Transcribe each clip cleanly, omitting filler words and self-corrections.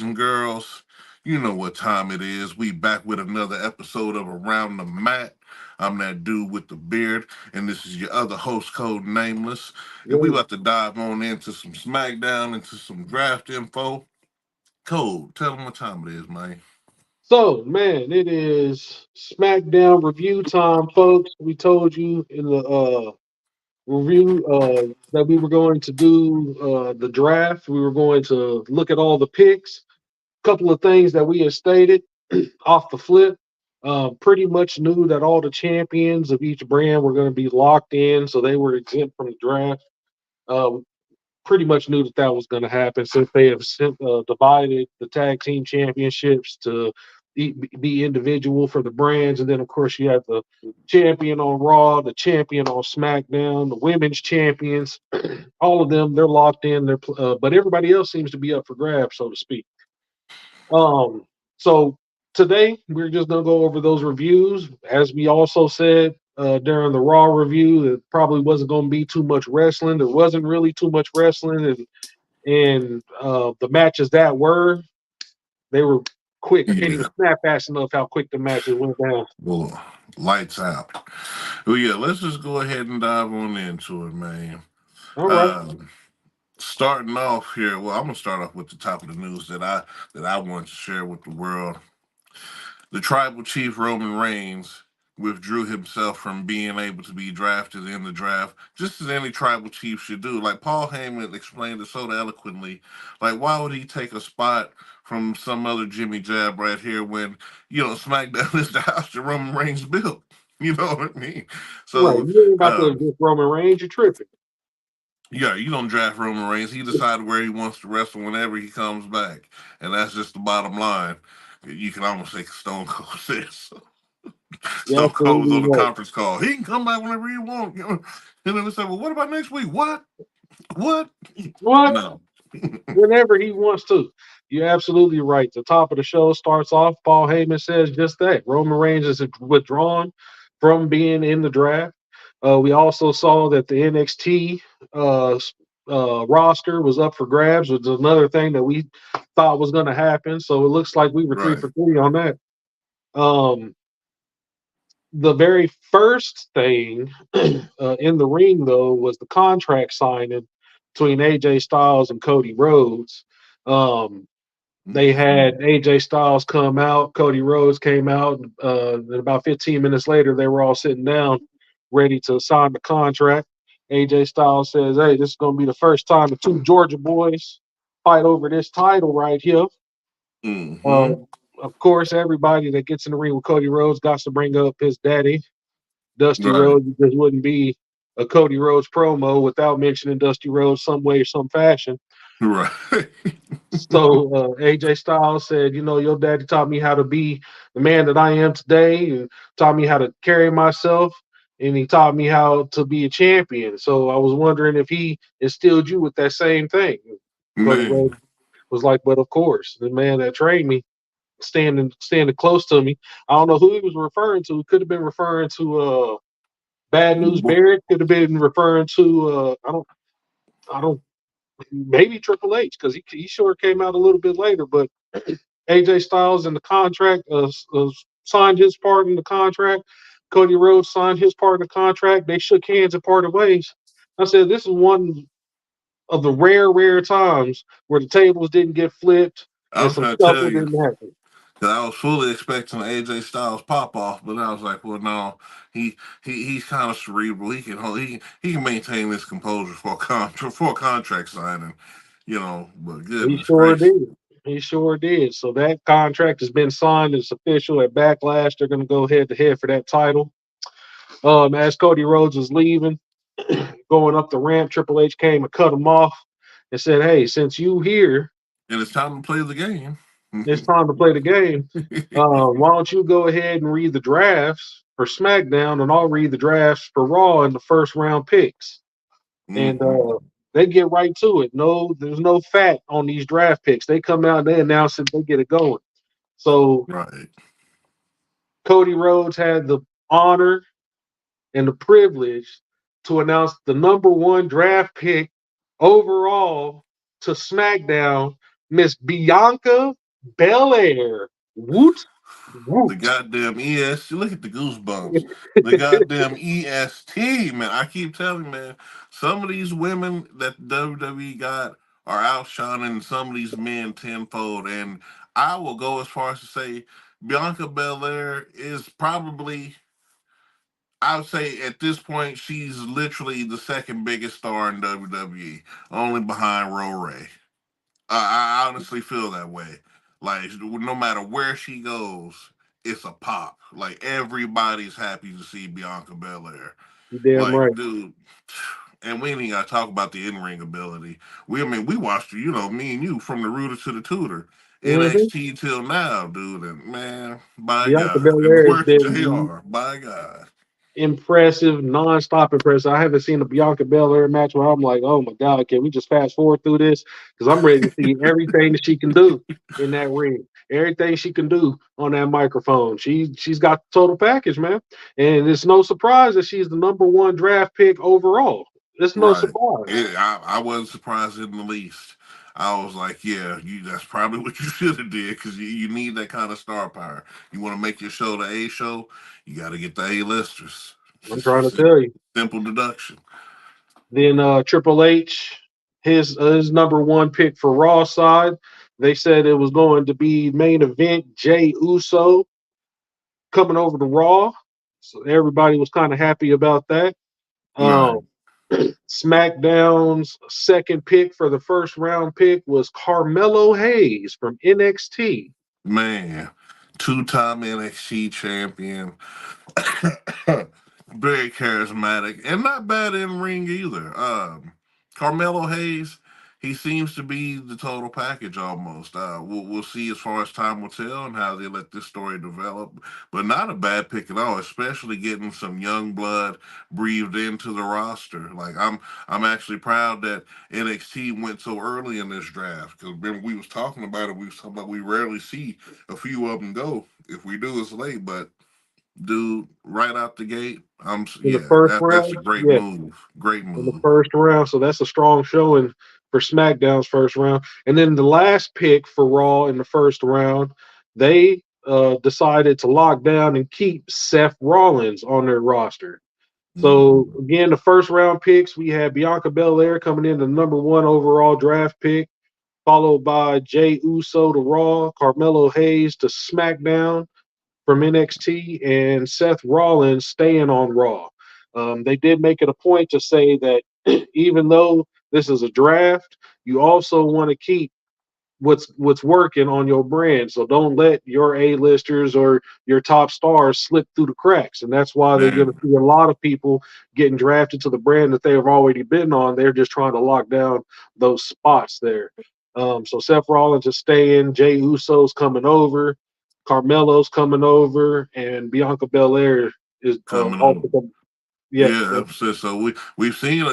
and girls, you know what time it is. We back with another episode of Around the Mat. I'm that dude with the beard, and this is your other host, Code Nameless. And we Yo. about to dive on into some Smackdown, into some draft info. Code, tell them what time it is, man. So, man, it is Smackdown review time, folks. We told you in the review that we were going to do the draft. We were going to look at all the picks. A couple of things that we had stated off the flip. Pretty much knew that all the champions of each brand were going to be locked in, so they were exempt from the draft. Um, Pretty much knew that that was going to happen since they have divided the tag team championships to be individual for the brands. And then, of course, you have the champion on Raw, the champion on SmackDown, the women's champions. All of them, they're locked in. But everybody else seems to be up for grabs, so to speak. Um, so today we're just gonna go over those reviews. As we also said during the Raw review, it probably wasn't gonna be too much wrestling. There wasn't really too much wrestling, and the matches that were, they were quick. I can't even Yeah, snap fast enough how quick the matches went down. well, lights out. Well, yeah, let's just go ahead and dive on into it, man. All right. Um, Starting off here, well, I'm gonna start off with the top of the news that I want to share with the world. The tribal chief Roman Reigns withdrew himself from being able to be drafted in the draft, just as any tribal chief should do. Like Paul Heyman explained it so eloquently. Like, why would he take a spot from some other Jimmy Jab right here when, SmackDown is the house that Roman Reigns built? You know what I mean? Right. So, You ain't about to um, just Roman Reigns, you're tripping. yeah, you don't draft Roman Reigns. He decided where he wants to wrestle whenever he comes back, and that's just the bottom line. You can almost say Stone Cold says so. You're Stone Cold was absolutely on the right. conference call. He can come back whenever he wants. And then they said, "Well, what about next week? What? What? What? No." Whenever he wants to. You're absolutely right. The top of the show starts off. Paul Heyman says just that. Roman Reigns is withdrawn from being in the draft. We also saw that the NXT roster was up for grabs, which is another thing that we thought was going to happen. So it looks like we were three Right. for three on that. Um, the very first thing in the ring, though, was the contract signing between AJ Styles and Cody Rhodes. Um, they Mm-hmm. had AJ Styles come out, Cody Rhodes came out, and about 15 minutes later, they were all sitting down, ready to sign the contract. AJ Styles says, "Hey, this is going to be the first time the two Georgia boys fight over this title right here." Mm-hmm. Um, of course, everybody that gets in the ring with Cody Rhodes got to bring up his daddy, Dusty Right. Rhodes. This wouldn't be a Cody Rhodes promo without mentioning Dusty Rhodes some way or some fashion. Right. So AJ Styles said, "You know, your daddy taught me how to be the man that I am today, and taught me how to carry myself, and he taught me how to be a champion. So I was wondering if he instilled you with that same thing." Cody Rhodes Man. was like, "But of course, the man that trained me, standing close to me. I don't know who he was referring to. Could have been referring to Bad News Barrett. Could have been referring to I don't maybe Triple H because he sure came out a little bit later. But AJ Styles in the contract signed his part in the contract. Cody Rhodes signed his part in the contract. They shook hands and parted ways. I said this is one of the rare times where the tables didn't get flipped and I'm some trying to tell shuffle you. didn't happen. 'Cause I was fully expecting AJ Styles pop off, but I was like, well, no, he's kind of cerebral. He can maintain this composure for a contract signing, But He goodness sure gracious, did. He sure did. So that contract has been signed. It's official at Backlash. They're going to go head to head for that title. As Cody Rhodes was leaving, going up the ramp, Triple H came and cut him off and said, "Hey, since you here, and it's time to play the game. it's time to play the game. Why don't you go ahead and read the drafts for SmackDown, and I'll read the drafts for Raw in the first round picks." And Hmm. they get right to it. No, there's no fat on these draft picks. They come out, they announce it, they get it going. So Right. Cody Rhodes had the honor and the privilege to announce the number one draft pick overall to SmackDown Miss Bianca Belair. Woot The woot. goddamn EST. Look at the goosebumps. The goddamn EST, man. I keep telling you, man, some of these women that WWE got are outshining some of these men tenfold. And I will go as far as to say Bianca Belair is probably, I would say at this point, she's literally the second biggest star in WWE, only behind Ro Ray. I honestly feel that way. Like no matter where she goes, it's a pop. Like everybody's happy to see Bianca Belair. You damn right. Like, dude, and we ain't even gotta talk about the in-ring ability. I mean, we watched her, me and you, from the rooter to the tutor, Mm-hmm. NXT till now, dude. And man, by Bianca God, and Belair has where's been JR? By God, impressive, non-stop impressive. I haven't seen a Bianca Belair match where I'm like, oh my god, can we just fast forward through this? Because I'm ready to see everything that she can do in that ring, everything she can do on that microphone. She's got the total package, man, and it's no surprise that she's the number one draft pick overall. It's no right? surprise. I wasn't surprised in the least. I was like, yeah, that's probably what you should have did because you need that kind of star power. You want to make your show the A show, you got to get the A listers. It's I'm just a trying to tell you. simple deduction. Then Triple H, his number one pick for Raw side. They said it was going to be main event Jay Uso coming over to Raw. So everybody was kind of happy about that. Um, Right, SmackDown's second pick for the first round pick was Carmelo Hayes from NXT. man. Two-time NXT champion, very charismatic and not bad in ring either. Carmelo Hayes, he seems to be the total package almost. We'll see as far as time will tell and how they let this story develop, but not a bad pick at all. Especially getting some young blood breathed into the roster. Like I'm actually proud that NXT went so early in this draft because when we was talking about it, we was talking about we rarely see a few of them go. If we do, it's late, but dude, right out the gate, In the yeah, first that's a round. great Yeah, move. Great in the move. first round. So that's a strong showing for SmackDown's first round. And then the last pick for Raw in the first round, they decided to lock down and keep Seth Rollins on their roster. So Mhm. again, the first round picks, we had Bianca Belair coming in the number one overall draft pick, followed by Jay Uso to Raw, Carmelo Hayes to SmackDown from NXT, and Seth Rollins staying on Raw. They did make it a point to say that even though this is a draft, you also want to keep what's working on your brand. So don't let your A-listers or your top stars slip through the cracks. And that's why they're going to Man, see a lot of people getting drafted to the brand that they have already been on. They're just trying to lock down those spots there. So Seth Rollins is staying, Jay Uso's coming over, Carmelo's coming over, and Bianca Belair is coming also on. coming. Yeah, Yeah, so we've seen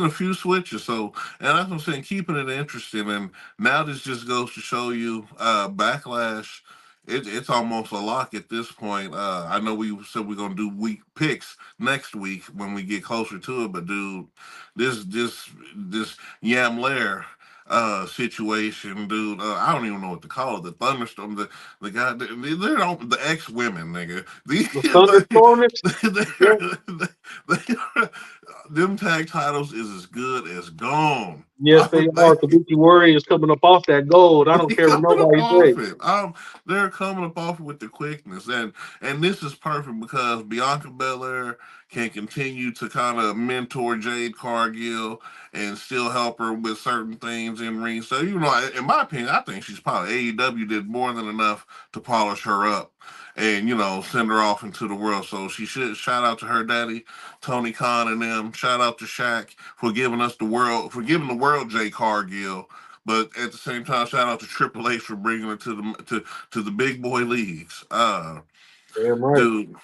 a few switches. So and that's what I'm saying, keeping it interesting. And now this just goes to show you, backlash. It's almost a lock at this point. I know we said we're gonna do week picks next week when we get closer to it, but dude, this Yam Lair situation, dude. I don't even know what to call it. The thunderstorm, the guy, they're on the ex women, nigga. the Thunderstormers. Yeah, They, them tag titles is as good as gone. yes, they are. Kabuki Warriors coming up off that gold. I don't They care what coming up nobody off says. it. They're coming up off it with the quickness, and this is perfect because Bianca Belair can continue to kind of mentor Jade Cargill and still help her with certain things in ring. So in my opinion, I think she's probably AEW did more than enough to polish her up and send her off into the world. So she should shout out to her daddy, Tony Khan, and them. Shout out to Shaq for giving us the world, for giving the world Jade Cargill, but at the same time, shout out to Triple H for bringing her to the big boy leagues. Damn right. Dude,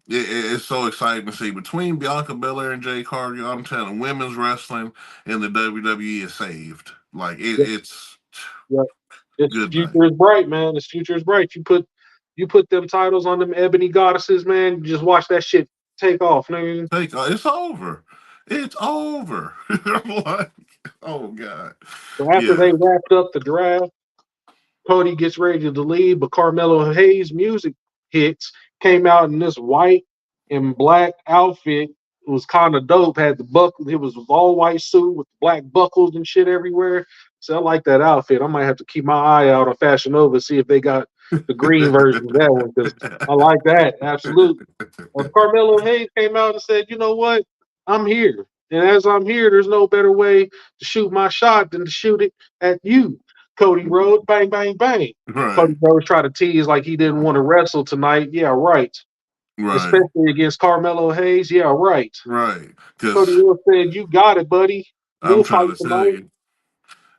it's so exciting to see between Bianca Belair and Jay Cargill. I'm telling you, women's wrestling in the WWE is saved. Like Yep, it's yep. Its good night. future is bright, man. Its future is bright. You put them titles on them ebony goddesses, man. You just watch that shit take off, nigga. It's over. It's over. Like, oh God, So after yeah. they wrapped up the draft, Cody gets ready to leave, but Carmelo Hayes' music hits. Came out in this white and black outfit. It was kind of dope. Had the buckle. It was all white suit with black buckles and shit everywhere. So I like that outfit. I might have to keep my eye out on Fashion Nova, see if they got the green version of that one, because I like that. Absolutely. Carmelo Hayes came out and said, "You know what? I'm here. And as I'm here, there's no better way to shoot my shot than to shoot it at you, Cody Rhodes. Bang, bang, bang." Right, Cody Rhodes tried to tease like he didn't want to wrestle tonight. Yeah, right. right, Especially against Carmelo Hayes. Yeah, right. right. Cody Because Rhodes said, "You got it, buddy. I'm We'll trying fight to tell tonight." you.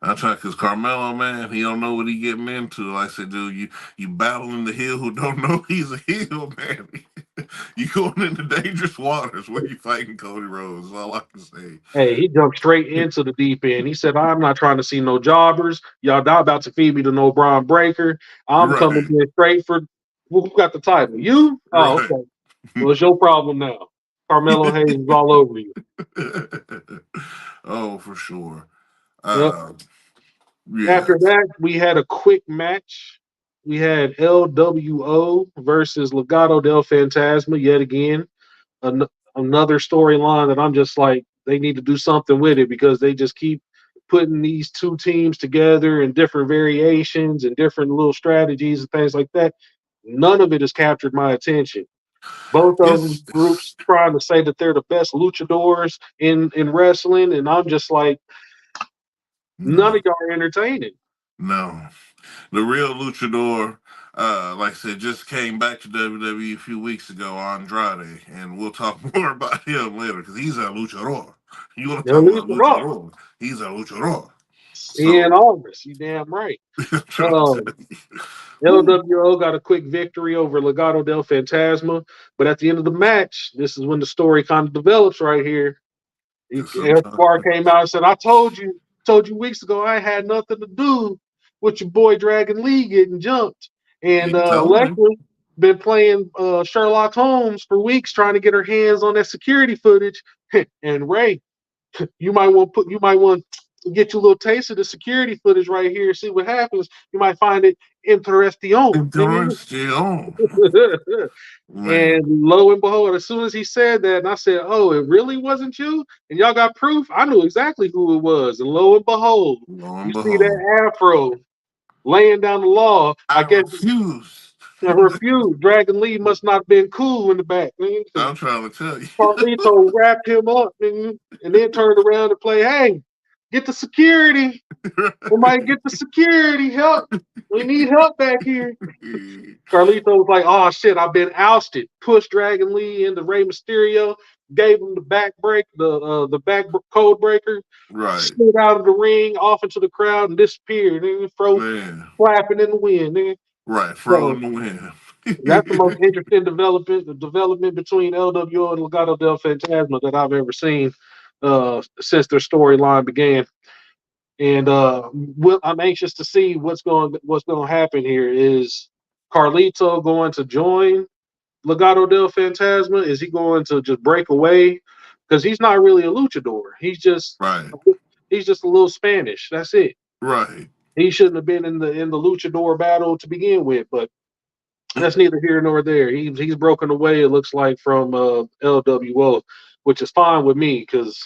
I try because Carmelo, man, he don't know what he getting into. Like I said, dude, you battling the heel who don't know he's a heel, man. You going into dangerous waters when you fighting Cody Rhodes. Is all I can say. Hey, he jumped straight into the deep end. He said, "I'm not trying to see no jobbers. Y'all not about to feed me to no Braun Breaker. I'm coming Right, in straight for who got the title. You? Oh, right. okay. Well, it's your problem now. Carmelo Hayes is all over you." Oh, for sure. Yep. Uh, yeah, After that, we had a quick match. We had LWO versus Legado del Fantasma yet again. An- Another storyline that I'm just like, they need to do something with it because they just keep putting these two teams together in different variations and different little strategies and things like that. None of it has captured my attention. Both of them it's groups trying to say that they're the best luchadors in wrestling, and I'm just like, none no, of y'all are entertaining. no. The real luchador, like I said, just came back to WWE a few weeks ago, Andrade, and we'll talk more about him later because he's a luchador. You want to They're talk about luchador. luchador? He's a luchador. In So, August, you damn right. I'm trying to Um, tell you. Whew, LWO got a quick victory over Legado del Fantasma, but at the end of the match, this is when the story kind of develops right here. because sometimes Escobar came out and said, told you weeks ago I had nothing to do with your boy Dragon Lee getting jumped." And you told him. Alexa been playing Sherlock Holmes for weeks trying to get her hands on that security footage. And Ray, you might want to get you a little taste of the security footage right here, see what happens. You might find it interesting. Endurance still, And man. lo and behold, as soon as he said that, and I said, "Oh, it really wasn't you?" And y'all got proof, I knew exactly who it was. And lo and behold, Lo you and see behold, that afro laying down the law. I I guess refuse. I refused. Dragon Lee must not have been cool in the back, man, because I'm trying to tell you. Carlito wrapped him up, man, and then turned around and play, "Hey, get the security. Somebody get the security. Help. We need help back here." Carlito was like, "Oh shit, I've been ousted." Pushed Dragon Lee into Rey Mysterio, gave him the back break, the back code breaker, Right, slid out of the ring, off into the crowd, and disappeared. And throw man. flapping in the wind. Man. Right, throw So in the wind. that's the most interesting development, the development between LWO and Legado del Fantasma that I've ever seen since their storyline began. And I'm anxious to see what's going to happen here. Is Carlito going to join Legado del Fantasma? Is he going to just break away? Because he's not really a luchador. Right, He's just a little Spanish. That's it. right. He shouldn't have been in the luchador battle to begin with. But that's neither here nor there. He's broken away. It looks like from LWO, which is fine with me because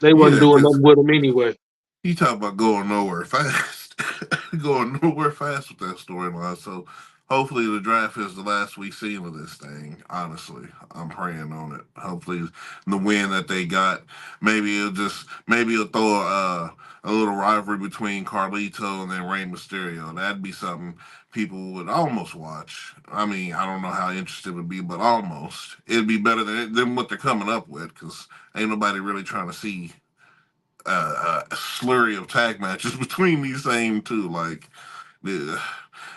they wasn't Yeah, doing because nothing with him anyway. you talk about going nowhere fast, going nowhere fast with that storyline. So hopefully the draft is the last we see of this thing. Honestly, I'm praying on it. Hopefully the win that they got, maybe it'll throw a little rivalry between Carlito and then Rey Mysterio. That'd be something people would almost watch. I mean, I don't know how interested it would be, but almost it'd be better than what they're coming up with because ain't nobody really trying to see a slurry of tag matches between these same two. Like, uh,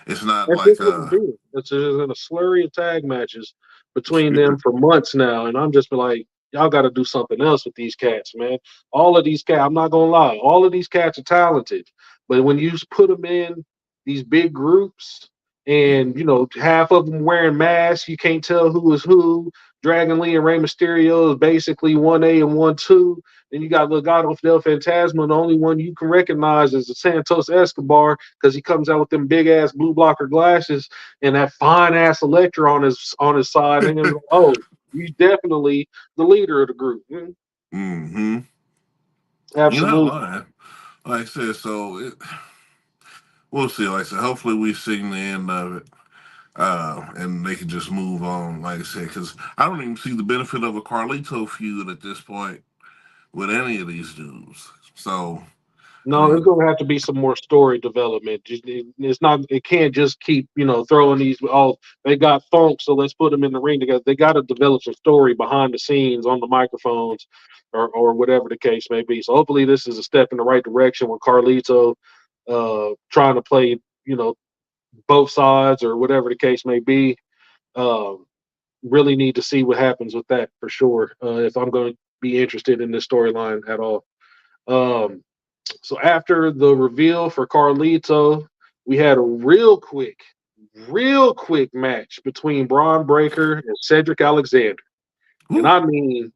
it's not That's like just what it is. It's in a slurry of tag matches between them for months now, and I'm just like, y'all got to do something else with these cats, man. All of these cats, I'm not gonna lie, all of these cats are talented, but when you put them in these big groups, and half of them wearing masks, you can't tell who is who. Dragon Lee and Rey Mysterio is basically 1A and 1-2. Then you got Legado Del Fantasma. The only one you can recognize is the Santos Escobar because he comes out with them big ass blue blocker glasses and that fine ass Electra on his side. And you're like, oh, he's definitely the leader of the group. Mm-hmm. You're not Absolutely. lying. Like I said, we'll see. Like I said, hopefully we've seen the end of it. And they can just move on, like I said, because I don't even see the benefit of a Carlito feud at this point with any of these dudes. So, I No, mean, it's going to have to be some more story development. It's not. It can't just keep throwing these. Oh, they got funk, so let's put them in the ring together. They got to develop some story behind the scenes on the microphones, or whatever the case may be. So hopefully, this is a step in the right direction with Carlito trying to play both sides or whatever the case may be. Um, really need to see what happens with that for sure. If I'm going to be interested in this storyline at all. Um, so after the reveal for Carlito, we had a real quick match between Braun Breaker and Cedric Alexander. And whew, I mean,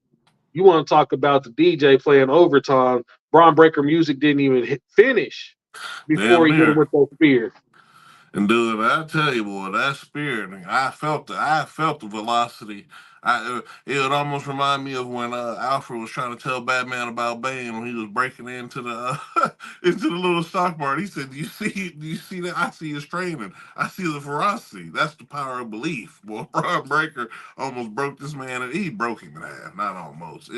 you want to talk about the DJ playing overtime? Braun Breaker music didn't even finish before damn he hit him near. with that spear. And dude, I tell you, boy, that spirit, I felt the velocity. It would almost remind me of when Alfred was trying to tell Batman about Bane when he was breaking into the into the little stock market. He said, Do you see that? I see his training. I see the ferocity. That's the power of belief." Boy, Braun Breaker almost broke this man, and he broke him in half. Not almost.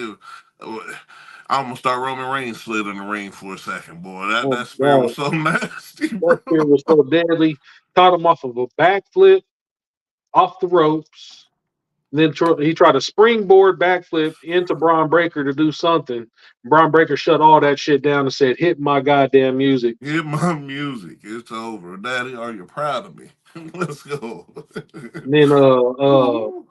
I almost thought Roman Reigns slid in the ring for a second, boy. That Oh that spirit God, was so nasty, that bro. spear was so deadly. Caught him off of a backflip off the ropes. Then he tried a springboard backflip into Braun Breaker to do something. Braun Breaker shut all that shit down and said, "Hit my goddamn music." Hit my music. It's over. Daddy, are you proud of me? Let's go. And then Ooh.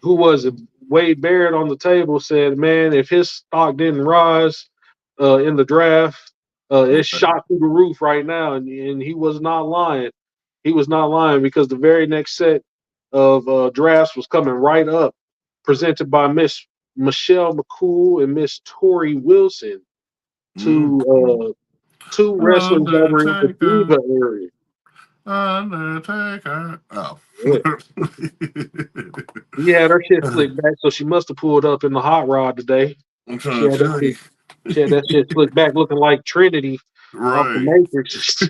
who was it? Wade Barrett on the table said, "Man, if his stock didn't rise in the draft, it's shot through the roof right now." And he was not lying. He was not lying because the very next set of drafts was coming right up, presented by Miss Michelle McCool and Miss Tori Wilson, two Mm-hmm. wrestlers that were in the Undertaker. diva area. Undertaker. Oh. Yeah. She had her shit slicked back, so she must have pulled up in the hot rod today. I'm She trying had to that tell shit. you. She had that shit slicked back, looking like Trinity off the Right. Matrix.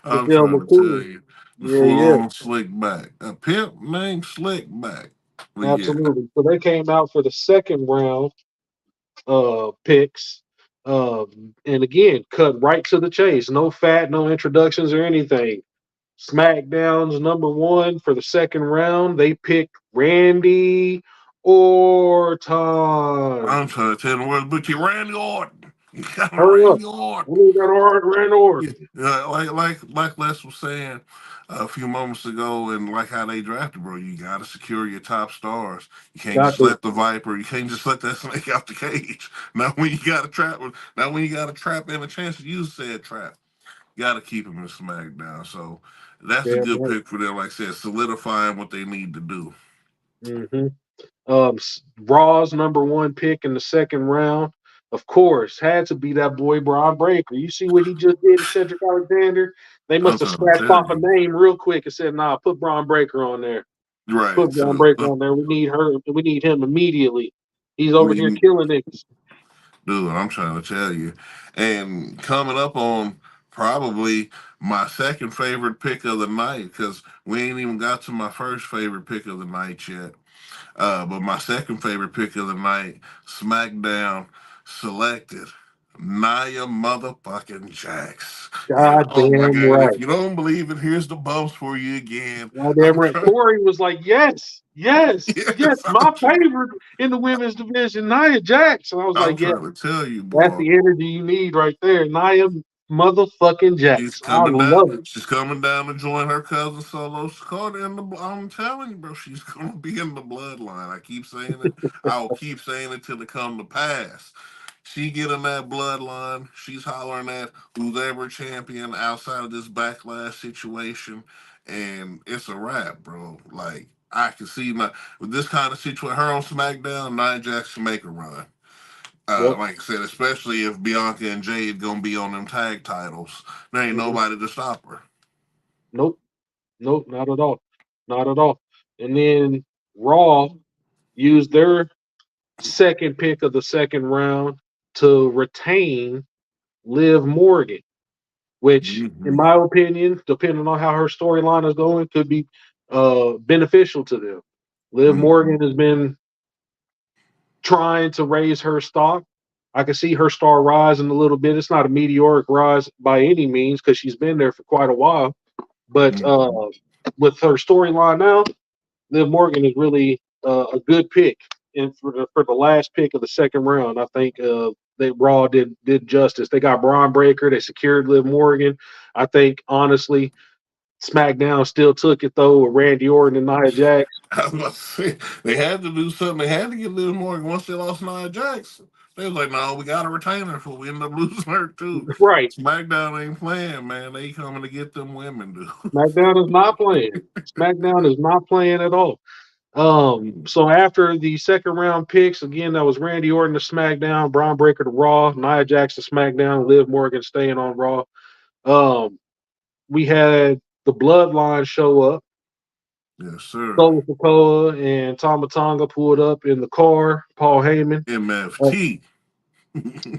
I'm Michelle trying to tell McCool. you. The Yeah, full yeah, on slick back. A pimp named Slick Back. But yeah. absolutely. So they came out for the second round picks. And again, cut right to the chase. No fat, no introductions or anything. SmackDown's number one for the second round. They picked Randy Orton. I'm trying to tell the world, but you Randy Orton. You got Hurry up. Randy Orton. We need that Randy Yeah, Orton. like Les was saying a few moments ago, and like how they drafted, bro. You got to secure your top stars. You can't Got just to. let the Viper. You can't just let that snake out the cage. Not when you got a trap. Not when you got a trap and a chance to use said trap. You got to keep him in SmackDown. So that's a Damn good right. pick for them. Like I said, solidifying what they need to do. hmm Raw's number one pick in the second round. Of course, had to be that boy Braun Breaker. You see what he just did to Cedric Alexander? They I'm must have trying to scratched tell off a you. name real quick and said, "Nah, put Braun Breaker on there. Right. Put Braun So Breaker on there. We need her. We need him immediately. He's over here we killing niggas." Dude, I'm trying to tell you. And coming up on probably my second favorite pick of the night, because we ain't even got to my first favorite pick of the night yet. But my second favorite pick of the night, SmackDown selected Nia motherfucking Jax. And God oh my damn God, if right. you don't believe it, here's the bumps for you again. God damn I'm right. trying, Corey was like, "Yes, yes, yes, yes, my favorite in the women's division, Nia Jax." And I was I'm like, "Yeah, trying to tell you, that's boy. the energy you need right there, Nia motherfucking She's Jax." I coming down. love it. She's coming down to join her cousin Solo Dakota in the. I'm telling you, bro. She's gonna be in the bloodline. I keep saying it. I'll keep saying it till it come to pass. She get in that bloodline. She's hollering at who's ever champion outside of this backlash situation, and it's a wrap, bro. Like I can see my with this kind of situation. Her on SmackDown, Nia Jax can make a run. Yep. Like I said, especially if Bianca and Jade gonna be on them tag titles, there ain't Mhm. nobody to stop her. Nope. Nope. Not at all. Not at all. And then Raw used their second pick of the second round to retain Liv Morgan, which, in Mm-hmm. my opinion, depending on how her storyline is going, could be beneficial to them. Liv Mm-hmm. Morgan has been trying to raise her stock. I can see her star rising a little bit. It's not a meteoric rise by any means because she's been there for quite a while. But Mm-hmm. with her storyline now, Liv Morgan is really a good pick. And for the last pick of the second round, I think they Raw did justice. They got Braun Breaker. They secured Liv Morgan. I think honestly, SmackDown still took it though with Randy Orton and Nia Jax. I was about to say they had to do something. They had to get Liv Morgan once they lost Nia Jax. They was like, no, we got to retain her before we end up losing her too. Right. SmackDown ain't playing, man. They coming to get them women, dude. SmackDown is not playing. SmackDown is not playing at all. So after the second round picks, again, that was Randy Orton to SmackDown, Braun Breaker to Raw, Nia Jax to SmackDown, Liv Morgan staying on Raw. Um, we had the Bloodline show up. Yes, sir. Solo Sikoa and Tama Tonga pulled up in the car. Paul Heyman. Uh, MFT.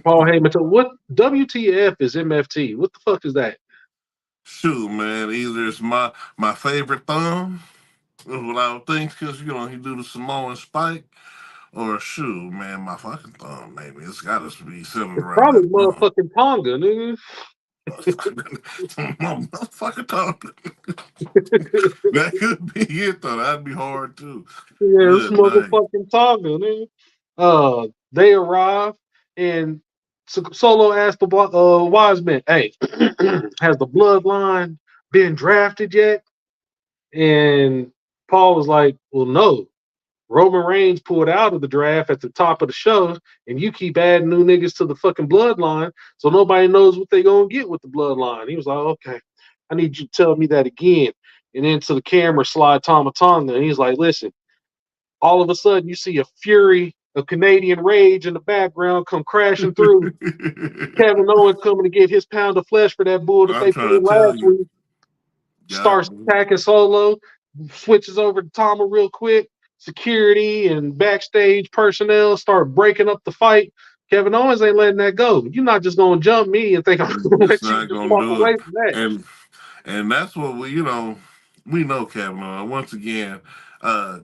Paul Heyman told what WTF is MFT? What the fuck is that? Shoot, man. Either it's my favorite thumb, is what I would think, because he do the Samoan spike, or shoot, man, my fucking thumb. Maybe it's got to be centered It's around probably that thumb. motherfucking Tonga, nigga. Motherfucking thumb. That could be it though. That'd be hard too. Yeah, it's Good night. motherfucking Tonga, nigga. They arrive and Solo asked the wise men, "Hey, has the bloodline been drafted yet?" And Paul was like, "Well, no. Roman Reigns pulled out of the draft at the top of the show, and you keep adding new niggas to the fucking bloodline, so nobody knows what they gonna get with the bloodline." He was like, "Okay, I need you to tell me that again." And then to the camera slide Tama Tonga, and he's like, "Listen." All of a sudden, you see a fury of Canadian rage in the background come crashing through. Kevin Owens coming to get his pound of flesh for that bull that I'm they trying pulled to tell last you. week. Got Starts attacking Solo, switches over to Tama real quick. Security and backstage personnel start breaking up the fight. Kevin Owens ain't letting that go. You're not just gonna jump me and think I'm gonna just let you not just gonna walk do it. away from that. And that's what we know Kevin Owens. Once again,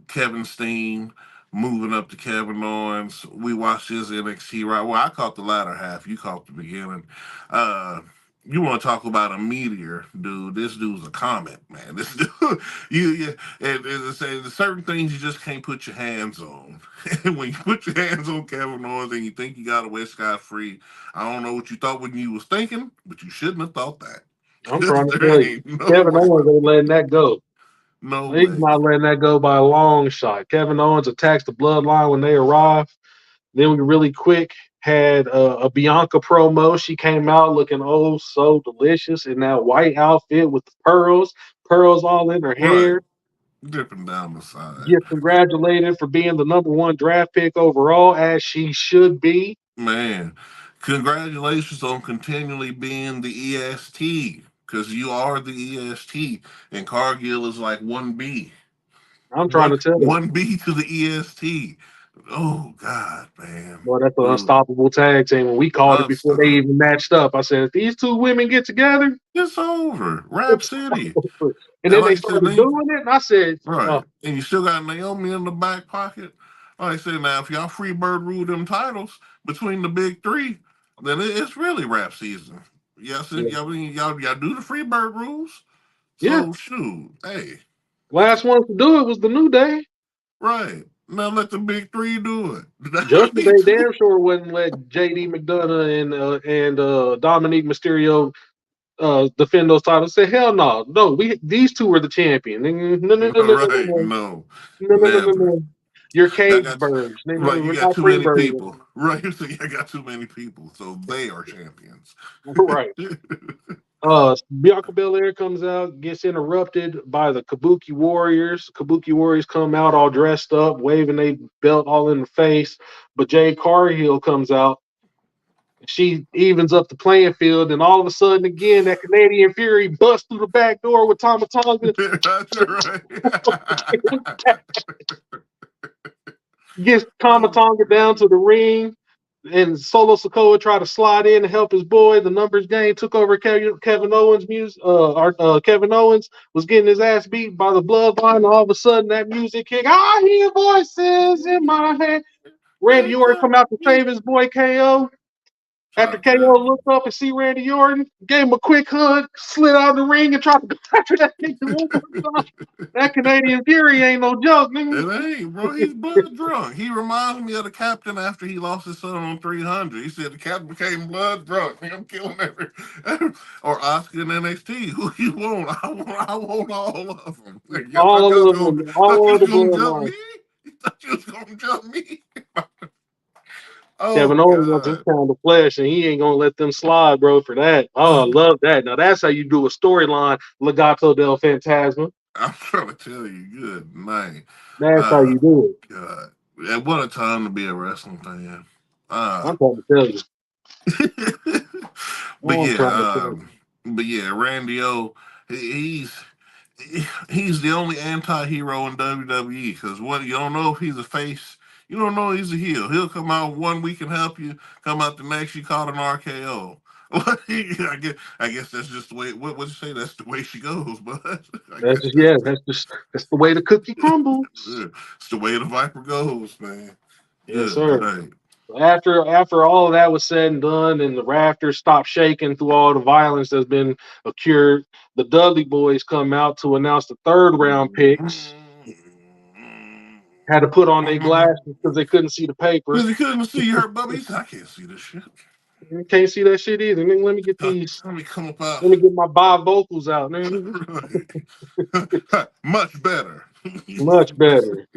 Kevin Steen moving up to Kevin Owens. We watched his NXT right. Well, I caught the latter half. You caught the beginning. Uh, you want to talk about a meteor, dude? This dude's a comet, man. This dude, and there's certain things you just can't put your hands on. And when you put your hands on Kevin Owens and you think you got away scot free, I don't know what you thought when you was thinking, but you shouldn't have thought that. I'm Because trying to there tell you, ain't no Kevin way. Owens ain't letting that go. No He's way. not letting that go by a long shot. Kevin Owens attacks the bloodline when they arrive. Then we really quick had a Bianca promo. She came out looking oh so delicious in that white outfit with the pearls all in her Right. hair. Dripping down the side. Get congratulated for being the number one draft pick overall, as she should be. Man, congratulations on continually being the EST. Because you are the EST. And Cargill is like 1B. I'm trying One, to tell you, 1B to the EST. Oh, God, man. boy, that's an Ooh, unstoppable tag team. When we called it before they unstoppable. even matched up, I said, if these two women get together, It's over. Rap it's City. over. And And then they like I said, started doing it, and I said, right. And you still got Naomi in the back pocket. Like I said, now if y'all free bird rule them titles between the big three, then it's really rap season. Yes, yeah, y'all do the free bird rules. yeah. So shoot, hey, Last one to do it was the New Day. right now let the big three do it. Judgment Day damn sure wouldn't let JD McDonough and Dominique Mysterio defend those titles. Say hell no, no. We these two are the champion. No, no, no, no, no, Right? no, No, no, no, no, no, never. no. You're Y'all cage got birds. No, no, right. no, You we're got not too free many birds. people. Right, so I got too many people. So they are champions. Right. Bianca Belair comes out, gets interrupted by the Kabuki Warriors. Kabuki Warriors come out all dressed up, waving their belt all in the face. But Jade Cargill comes out. She evens up the playing field, and all of a sudden, again, that Canadian Fury busts through the back door with Tama Tonga, That's right. gets Tama Oh, Tonga down to the ring, and Solo Sikoa tried to slide in to help his boy. The numbers game took over Kevin Owens' music. Kevin Owens was getting his ass beat by the Bloodline. And all of a sudden, that music kick. I hear voices in my head. Randy Orton come out to save his boy KO. trying After to KO tell you. looked up and see Randy Orton, gave him a quick hug, slid out of the ring, and tried to capture that nigga one more time. That Canadian Fury ain't no joke, nigga. It ain't, bro. He's blood drunk. He reminds me of the captain after he lost his son on 300. He said the captain became blood drunk. I'm killing or Oscar in NXT. Who you want? I want all of them. You thought you was All of gonna, them, thought you all was of the gonna jump bloodline. me? You thought you was gonna jump me? Oh Kevin Owens wants his God. pound of flesh, and he ain't gonna let them slide, bro, for that. Oh, I love that. Now that's how you do a storyline, Legato del Fantasma. I'm trying to tell you, good night. That's how Uh you do it. God. And what a time to be a wrestling fan. Uh I'm trying to tell you. but I'm yeah, trying to tell you. Randy O, he's he's the only anti-hero in WWE because what you don't know if he's a face, you don't know he's a heel. He'll come out 1 week and help you, come out the next you caught an RKO. I guess that's just the way. What you say? That's the way she goes, but I That's guess just yeah. That's the way the cookie crumbles. it's the way the Viper goes, man. Yes, Good sir. night. After all of that was said and done, and the rafters stopped shaking through all the violence that's been occurred, the Dudley Boys come out to announce the third round picks. Had to put on their glasses because they couldn't see the paper. Because he couldn't see her, Bubby. He said, I can't see this shit. You can't see that shit either. Nigga, let me get these. Let me come up out. Let me get my bivocals out, nigga. Much better. Much better.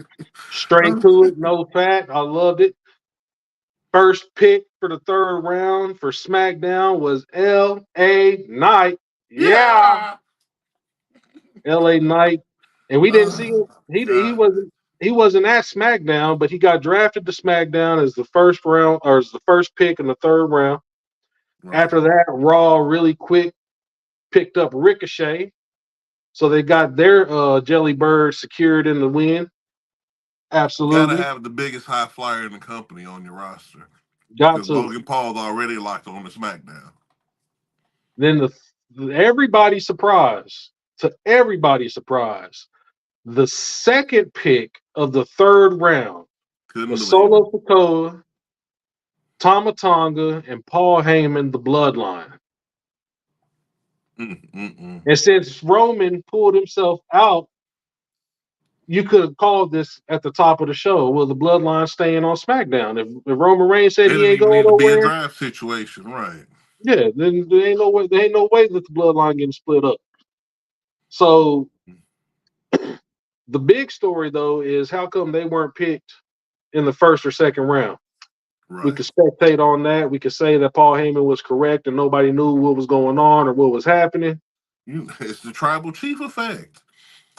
Straight to it, no fat. I loved it. First pick for the third round for SmackDown was L.A. Knight. Yeah, Yeah. L.A. Knight, and we didn't see him. Oh, He God. wasn't at SmackDown, but he got drafted to SmackDown as the first round or as the first pick in the third round. Right. After that, Raw really quick picked up Ricochet, so they got their Jelly Bird secured in the win. You got to Absolutely, have the biggest high flyer in the company on your roster. got Because to. Logan Paul's already locked on the SmackDown. Then everybody's surprise to everybody's surprise, the second pick of the third round Couldn't was believe it. Solo Sikoa, Tama Tonga, and Paul Heyman, the Bloodline. Mm-mm-mm. And since Roman pulled himself out, you could have called this at the top of the show. Will the Bloodline staying on SmackDown? If Roman Reigns said It he didn't ain't even going need to be a nowhere, draft situation, right? yeah, then there ain't no way that the Bloodline getting split up. So the big story though is how come they weren't picked in the first or second round? We Right. could spectate on that. We could say that Paul Heyman was correct and nobody knew what was going on or what was happening. It's the tribal chief effect.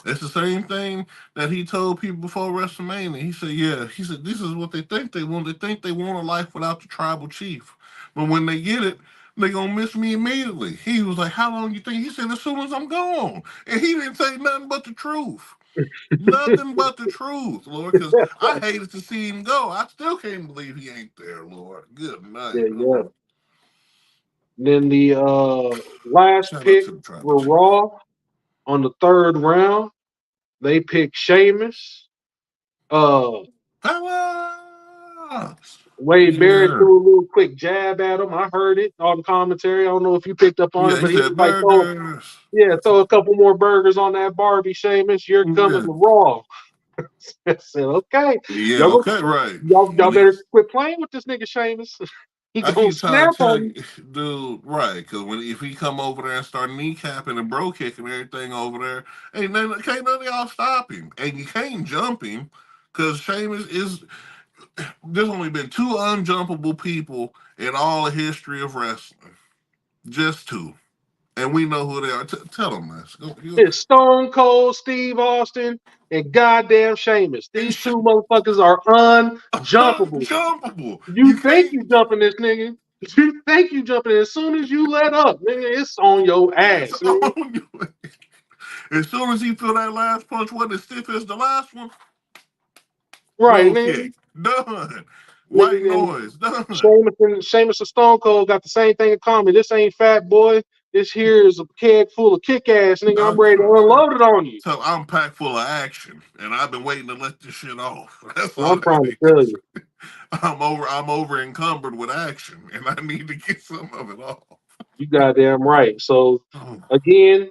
It's the same thing that he told people before WrestleMania. He said, "Yeah." He said, "This is what they think they want. They think they want a life without the tribal chief, but when they get it, they gonna miss me immediately." He was like, "How long you think?" He said, "As soon as I'm gone." And he didn't say nothing but the truth. Nothing but the truth, Lord. Because I hated to see him go. I still can't believe he ain't there, Lord. Good night. Yeah, yeah. Then the last Shout out pick to the tribal for chief. Raw on the third round, they picked Sheamus. Uh, Power. Wade Barrett Yeah. threw a little quick jab at him. I heard it on the commentary. I don't know if you picked up on Yeah, it, he but he was said like, burgers. throw a couple more burgers on that Barbie, Sheamus. You're coming Yeah. to Raw." I said, okay, Yeah, y'all go, okay, right. y'all But he, better quit playing with this nigga Sheamus. He I gonna keep trying snap to tell on you, you. dude, right? Because if he come over there and start kneecapping and bro kicking everything over there, can't none of y'all stop him, and you can't jump him because Sheamus is. There's only been two unjumpable people in all the history of wrestling, just two. And we know who they are. Tell them this. It's Stone Cold Steve Austin and goddamn Sheamus. And These two motherfuckers are unjumpable. unjumpable. You You think can't. you jumping this nigga? You think you jumping? As soon as you let up, nigga, it's on your It's ass, nigga. on you. As soon as he feel that last punch, what as stiff as the last one, Right, low nigga. kick, done. White Nigga, and noise, done. Sheamus and Stone Cold got the same thing in common. This ain't Fat Boy. This here is a keg full of kick ass, nigga. I'm ready to unload it on you. So I'm packed full of action, and I've been waiting to let this shit off. That's And all I'm that trying to tell is. you, I'm over encumbered with action, and I need to get some of it off. you goddamn right. So Oh, again,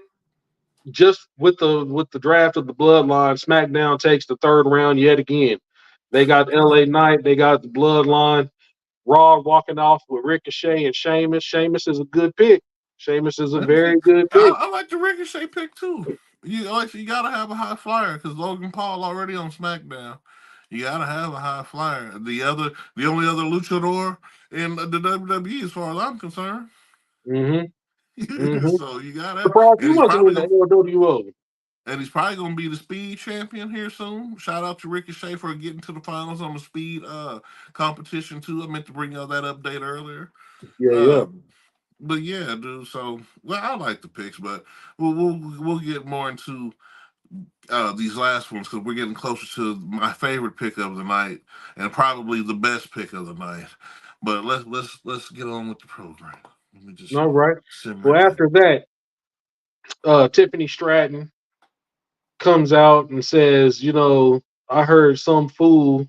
just with the draft of the bloodline, SmackDown takes the third round yet again. They got LA Knight, they got the bloodline. Raw walking off with Ricochet and Sheamus. Sheamus is a good pick. Sheamus is a very good pick. I like the Ricochet pick too. You gotta have a high flyer because Logan Paul already on SmackDown. You gotta have a high flyer. The only other luchador in the WWE, as far as I'm concerned. Mm-hmm. Mm-hmm. So you gotta, Surprised he and wasn't in the LWO. he's probably gonna be the speed champion here soon. Shout out to Ricochet for getting to the finals on the speed competition too. I meant to bring y'all that update earlier. Yeah, yeah. Um, but yeah, dude. So well, I like the picks, but we'll get more into these last ones because we're getting closer to my favorite pick of the night and probably the best pick of the night. But let's get on with the program. Let me just All right. simmer Well, down. after that, Tiffany Stratton comes out and says, I heard some fool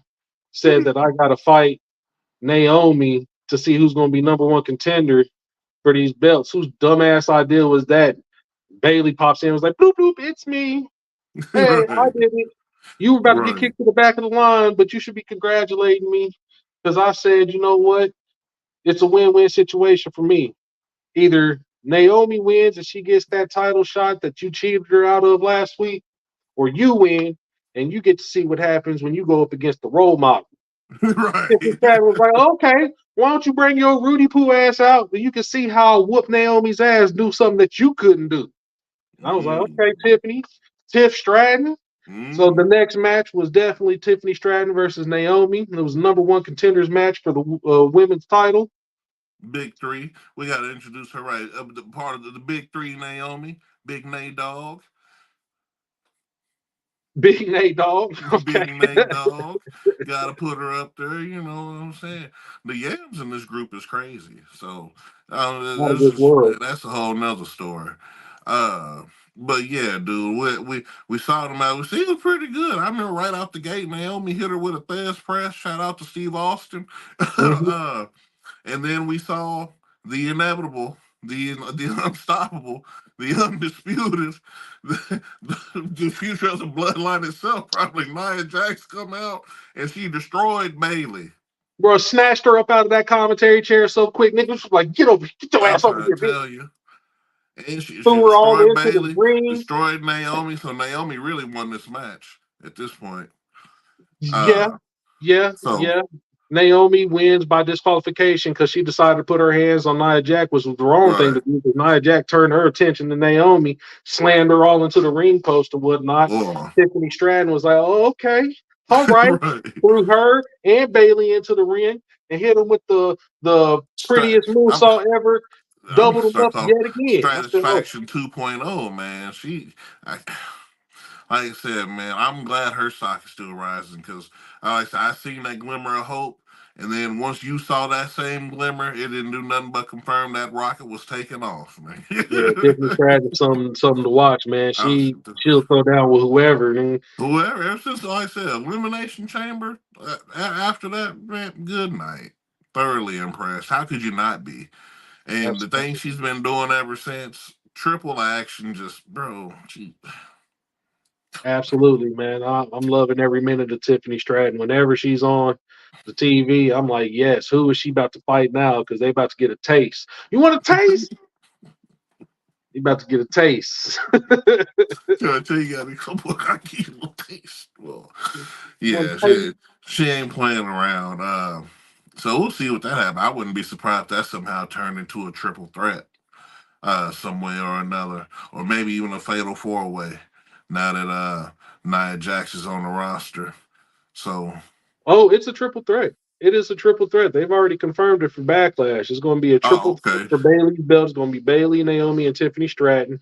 said that I got to fight Naomi to see who's going to be number one contender for these belts. Whose dumbass idea was that? Bailey pops in and was like, bloop, bloop, it's me. Hey, I Right, did it. You were about to get right. kicked to the back of the line, but you should be congratulating me because I said, you know what? It's a win-win situation for me. Either Naomi wins and she gets that title shot that you cheated her out of last week, or you win and you get to see what happens when you go up against the role model. Tiffany Right. Stratton was like, okay, why don't you bring your Rudy Poo ass out so you can see how I whoop Naomi's ass, do something that you couldn't do. I was like, okay, Mm, Tiffany, Tiff Stratton. So the mm. next match was definitely Tiffany Stratton versus Naomi. It was the number one contenders match for the women's title. Big three. We got to introduce her right. The part of the big three, Naomi, Big Nate Dog, Big Nate Dog. Okay. Big Nate Dog. Got to put her up there. You know what I'm saying? The yams in this group is crazy. So Not a good world. that's a whole nother story. Uh, but yeah, dude, we saw them out. She was pretty good. I remember right out the gate, Naomi hit her with a Thesz press. Shout out to Steve Austin. Hmm. And then we saw the inevitable, the unstoppable, the undisputed, the future of the bloodline itself. Probably Nia Jax come out and she destroyed Bailey. Bro, snatched her up out of that commentary chair so quick. Niggas was like, get your I'm ass over trying here, to bitch. tell you. And she Threw her all destroyed into the Bailey, ring. destroyed Naomi. So Naomi really won this match at this point. Yeah, Uh, yeah, so yeah. Naomi wins by disqualification because she decided to put her hands on Nia Jax, which was the wrong thing right, to do because Nia Jax turned her attention to Naomi, slammed her all into the ring post and whatnot. or Tiffany Stratton was like, oh, okay, all right. right. Threw her and Bailey into the ring and hit them with the Stra- prettiest moonsault ever, I'm gonna doubled them start up talking yet again. I said, oh, Stratusfaction 2.0, man. I, like I said, man, I'm glad her stock is still rising because, like I said, I seen that glimmer of hope, and then once you saw that same glimmer, it didn't do nothing but confirm that rocket was taking off, man. yeah, Tiffany Stratton, something to watch, man. I was, She'll throw down with whoever. And whoever, ever since, like I said, Elimination Chamber, after that, man, good night. Thoroughly impressed. How could you not be? And the thing absolutely. she's been doing ever since, triple action, just, bro, Absolutely, man. I'm loving every minute of Tiffany Stratton. Whenever she's on the TV, I'm like, yes, who is she about to fight now? Because they about to get a taste. You want a taste? You about to get a taste. I tell you, got a couple of cocky little taste. Well, Want yeah, a taste? she ain't playing around. So we'll see what that happens. I wouldn't be surprised if that somehow turned into a triple threat. some way or another, or maybe even a fatal four way. Now that Nia Jax is on the roster, so Oh, it's a triple threat. It is a triple threat. They've already confirmed it for Backlash. It's going to be a oh triple threat okay, for Bailey's belt. It's going to be Bailey, Naomi, and Tiffany Stratton.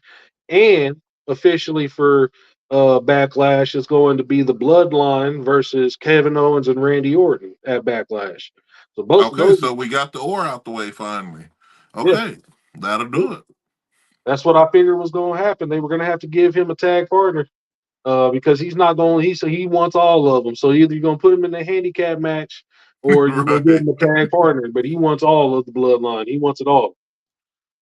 And officially for Backlash, it's going to be the Bloodline versus Kevin Owens and Randy Orton at Backlash. So both of okay. those, So we got the ore out the way finally. yeah, Okay, that'll yeah. do it. That's what I figured was going to happen. They were going to have to give him a tag partner because he's not going. He wants all of them. So either you're going to put him in a handicap match or you're going to give Right, him a tag partner. But he wants all of the bloodline. He wants it all.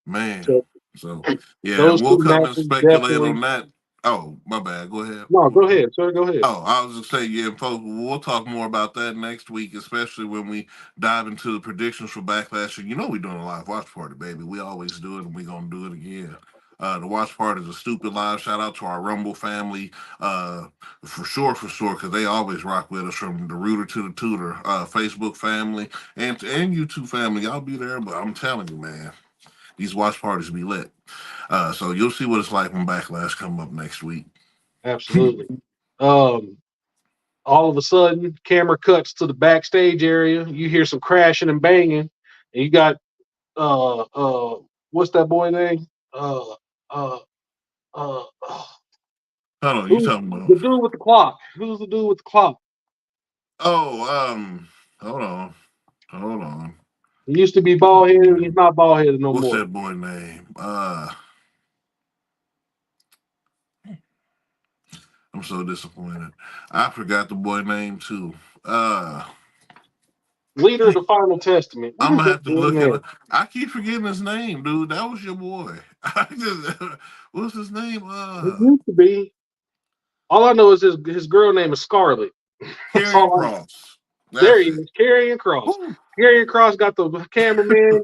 man. So So yeah, and those we'll two come and matches speculate definitely. on that. Oh, my bad. Go ahead. No, What go was it? ahead, sir. Go ahead. Oh, I was just saying, yeah, folks, we'll talk more about that next week, especially when we dive into the predictions for Backlash. And you know, we're doing a live watch party, baby. We always do it, and we're going to do it again. The watch party is a stupid live. Shout out to our Rumble family, uh, for sure, because they always rock with us from the rooter to the tutor, Facebook family, and YouTube family. Y'all be there, but I'm telling you, man, these watch parties be lit. So you'll see what it's like when Backlash come up next week. Absolutely. Um, all of a sudden, camera cuts to the backstage area. You hear some crashing and banging, and you got uh uh what's that boy name? Uh uh Hold on, you who's talking about? the dude with the clock? Who's the dude with the clock? Oh, hold on, hold on. He used to be bald headed. He's not bald headed no What's more. that boy name? I'm so disappointed. I forgot the boy name too. Uh, Leader of the Final Testament. What I'm is gonna that have to boy look at it. name? I keep forgetting his name, dude. That was your boy. I just, what's his name? It used to be. All I know is his girl name is Scarlet. That's Karrion all. Cross. There That's he it. is, Karrion Cross. Woo. Karrion Cross got the cameraman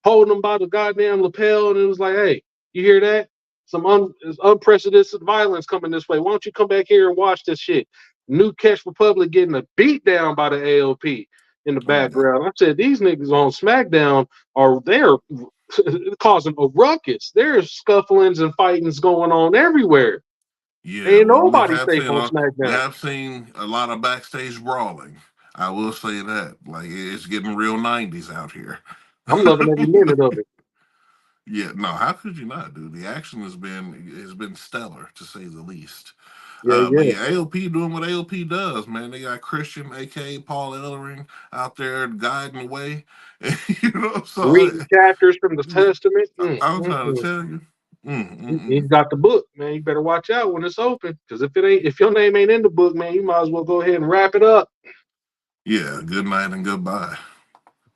holding him by the goddamn lapel, and it was like, "Hey, you hear that? Unprecedented violence coming this way. Why don't you come back here and watch this shit?" New Catch Republic getting a beat down by the AOP in the Oh yeah, background. I said, "These niggas on SmackDown are they're causing a ruckus. There's scufflings and fightings going on everywhere. yeah. Ain't We nobody have safe seen on we SmackDown." have seen a lot of backstage brawling. I will say that. Like it's getting real '90s out here. I'm loving every minute of it. Yeah, no, how could you not, dude? The action has been stellar to say the least. Yeah, But yeah. yeah, AOP doing what AOP does, man. They got Christian, aka Paul Ellering, out there guiding the way. So Reading chapters from the Testament. I'm trying to tell you. Mm, mm, He's mm. got the book, man. You better watch out when it's open, because if your name ain't in the book, man, you might as well go ahead and wrap it up. Yeah, good night and goodbye.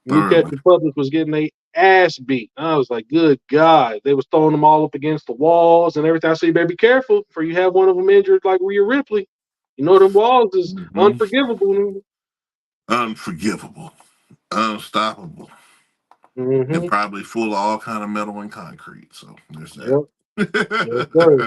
New Catch Thoroughly. Republic was getting a ass beat. I was like, good God, they was throwing them all up against the walls and everything. I said, you better be careful, for you have one of them injured like Rhea Ripley. You know them walls is Hmm. unforgivable. Unforgivable, unstoppable, and Mm-hmm. probably full of all kind of metal and concrete. So there's that. Yep. Yes, sir.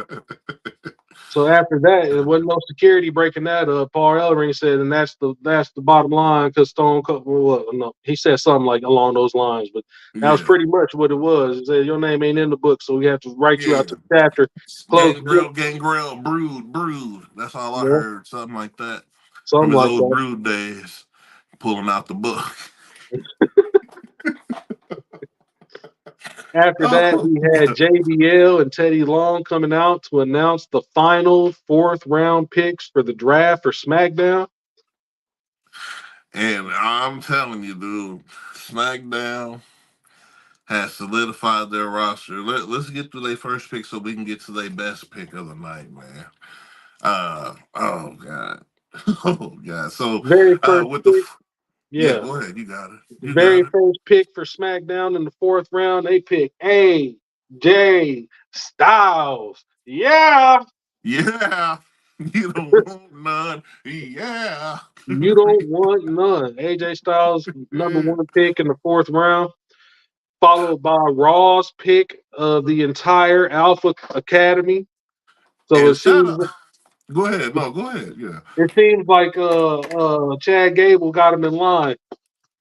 So after that, it wasn't no security breaking that up. Paul Ellering said, and that's the bottom line because Stone Cold. Well, no, he said something like along those lines, but that was Yeah, pretty much what it was. He said your name ain't in the book, so we have to write you out yeah. to the chapter. Close the book. Gangrel, gangrel, brood, brood. That's all I Yeah, heard. Something like that from something his like old that. brood days, pulling out the book. After that, Oh, we had JBL and Teddy Long coming out to announce the final fourth round picks for the draft for SmackDown. and I'm telling you, dude, SmackDown has solidified their roster. Let's get to their first pick so we can get to their best pick of the night, man. Oh god, oh god. So, Very first with the pick, yeah, yeah. go ahead. You got it. The You got very it. first pick for SmackDown in the fourth round, they picked AJ Styles. Yeah, Yeah, you don't want none. Yeah. you don't want none. AJ Styles, number one pick in the fourth round, followed by Raw's pick of the entire Alpha Academy. So And shout out. Go ahead. No, go ahead. Yeah. it seems like Chad Gable got him in line.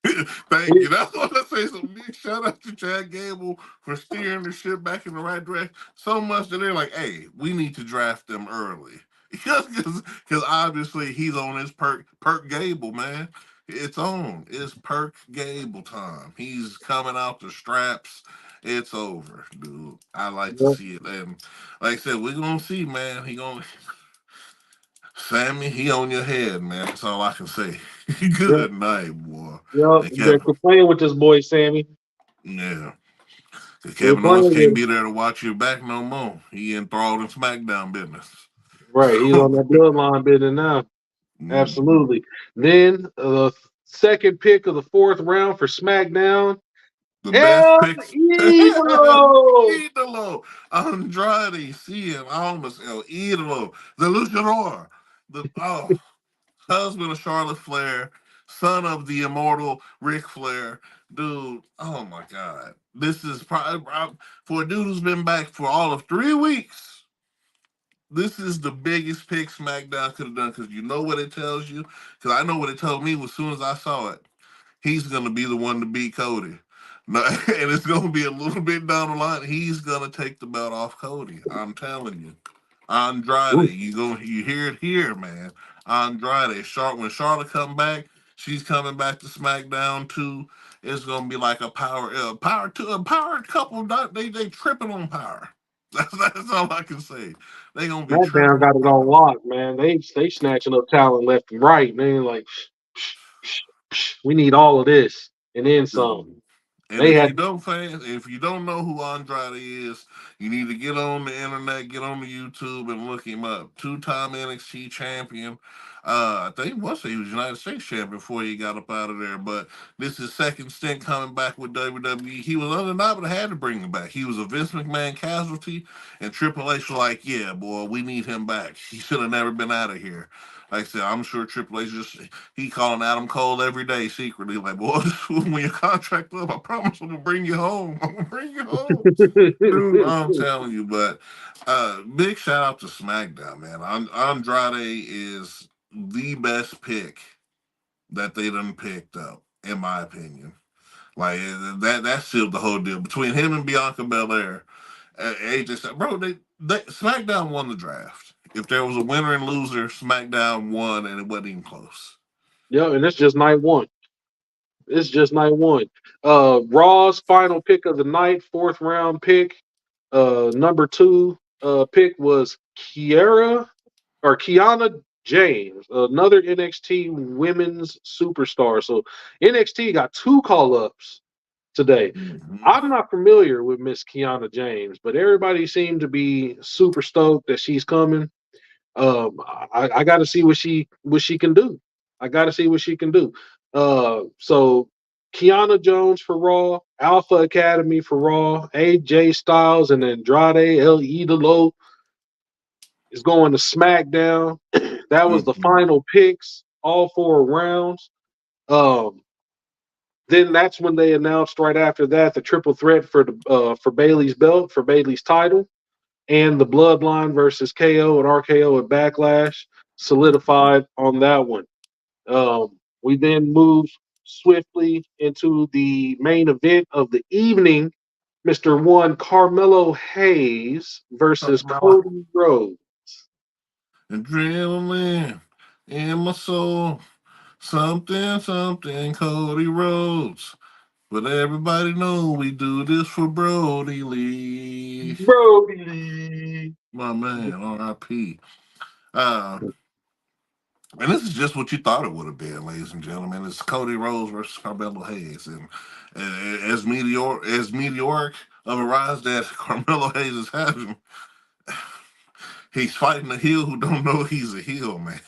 Thank you. That's what I say. So big shout out to Chad Gable for steering the ship back in the right direction so much that they're like, hey, we need to draft them early. Because obviously he's on his perk Gable, man. It's on. It's perk Gable time. He's coming out the straps. It's over, dude. I like to Yep, see it. And like I said, we're gonna see, man. He gonna Sammy, he on your head, man. That's all I can say. yep, Good night, boy. yep. And You better Kevin, quit playing with this boy, Sammy. yeah. 'Cause Quit Kevin Owens playing can't with be there to watch you back no more. He enthralled in SmackDown business. right. He's on that bloodline business now. Mhm. Absolutely. Then the second pick of the fourth round for SmackDown, The best El picks. Idolo. Idolo. Andrade, CM, I almost El Idolo. The Luchador. The husband of Charlotte Flair, son of the immortal Ric Flair. Dude, oh my God. This is probably for a dude who's been back for all of 3 weeks. This is the biggest pick SmackDown could have done because you know what it tells you. Because I know what it told me as soon as I saw it. He's gonna be the one to beat Cody. No, and it's gonna be a little bit down the line. He's gonna take the belt off Cody. I'm telling you. Andrade, Ooh, you hear it here, man. Andrade, when Charlotte come back, she's coming back to SmackDown too. It's gonna be like a power couple. They tripping on power. That's all I can say. They gonna be SmackDown tripping on got it on power. lock, man. They snatching up talent left and right. Man, like we need all of this and then some. Dude. And They had if you don't know who Andrade is, you need to get on the internet, get on the YouTube, and look him up. Two-time NXT champion. I think once he was United States champion before he got up out of there. But this is second stint coming back with WWE. He was undeniable. Had to bring him back. He was a Vince McMahon casualty, and Triple H was like, "Yeah, boy, we need him back. He should have never been out of here." Like I said, I'm sure Triple H just he calling Adam Cole every day secretly, like, boy, when your contract up, I promise I'm gonna bring you home. I'm gonna bring you home. Dude, I'm telling you, but big shout out to SmackDown, man. Andrade is the best pick that they done picked up, in my opinion. Like that sealed the whole deal. Between him and Bianca Belair, AJ said, bro, they SmackDown won the draft. If there was a winner and loser, SmackDown won and it wasn't even close. yeah, and it's just night one. It's just night one. Raw's final pick of the night, fourth round pick. Number two pick was Kiana James, another NXT women's superstar. So NXT got two call ups today. Mhm. I'm not familiar with Miss Kiana James, but everybody seemed to be super stoked that she's coming. I got to see what she can do. I got to see what she can do. So Kiana Jones for Raw, Alpha Academy for Raw, AJ Styles and Andrade El Idolo is going to SmackDown. That was the Mhm. final picks, all four rounds. Um, then that's when they announced right after that the triple threat for Bailey's belt, for Bailey's title, and the Bloodline versus KO and RKO at Backlash solidified on that one. We then moved swiftly into the main event of the evening, Mr. One Carmelo Hayes versus Carmella. Cody Rhodes. Adrenaline in my soul. Something, something, Cody Rhodes. But everybody know we do this for Brody Lee. Brody. My man, R.I.P. Uh, and this is just what you thought it would have been, ladies and gentlemen. It's Cody Rhodes versus Carmelo Hayes, and as meteoric of a rise that Carmelo Hayes is having, he's fighting a heel who don't know he's a heel, man.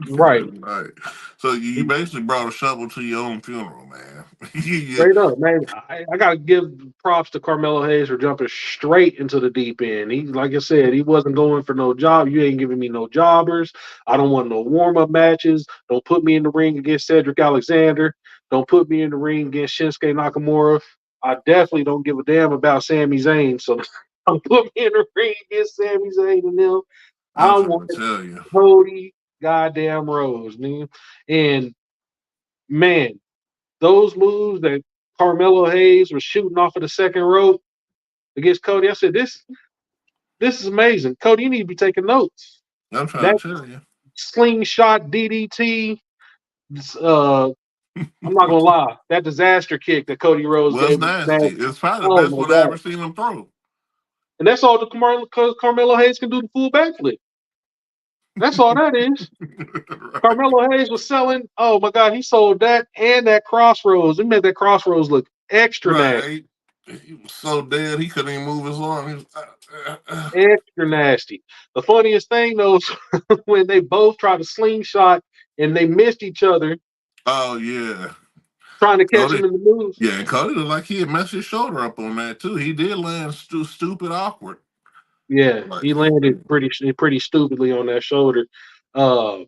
Right. Good night. So you basically brought a shovel to your own funeral, man. You- Straight up, man. I gotta give props to Carmelo Hayes for jumping straight into the deep end. He, like I said, he wasn't going for no job. You ain't giving me no jobbers. I don't want no warm up matches. Don't put me in the ring against Cedric Alexander. Don't put me in the ring against Shinsuke Nakamura. I definitely don't give a damn about Sami Zayn. So don't put me in the ring against Sami Zayn and them. I'm I trying want to tell you. Cody goddamn Rose, man. And man. those moves that Carmelo Hayes was shooting off of the second rope against Cody, I said, this is amazing. Cody, you need to be taking notes. I'm trying That to tell you. slingshot DDT, uh, I'm not gonna lie, that disaster kick that Cody Rhodes Was gave was nasty. nasty. It's probably the Oh best my one I ever god! seen him throw. And that's all the Carmelo Hayes can do the full backflip. That's all that is. Right. Carmelo Hayes was selling. Oh my God, he sold that and that crossroads. It made that crossroads look extra nasty, Right. He was so dead he couldn't even move his arm. He was, extra nasty. The funniest thing though, is when they both tried to slingshot and they missed each other oh yeah. trying to catch Cody. him in the moves. Yeah, and Cody looked like he had messed his shoulder up on that too. He did land stupid awkward. Yeah, Like, he landed pretty stupidly on that shoulder. Uh,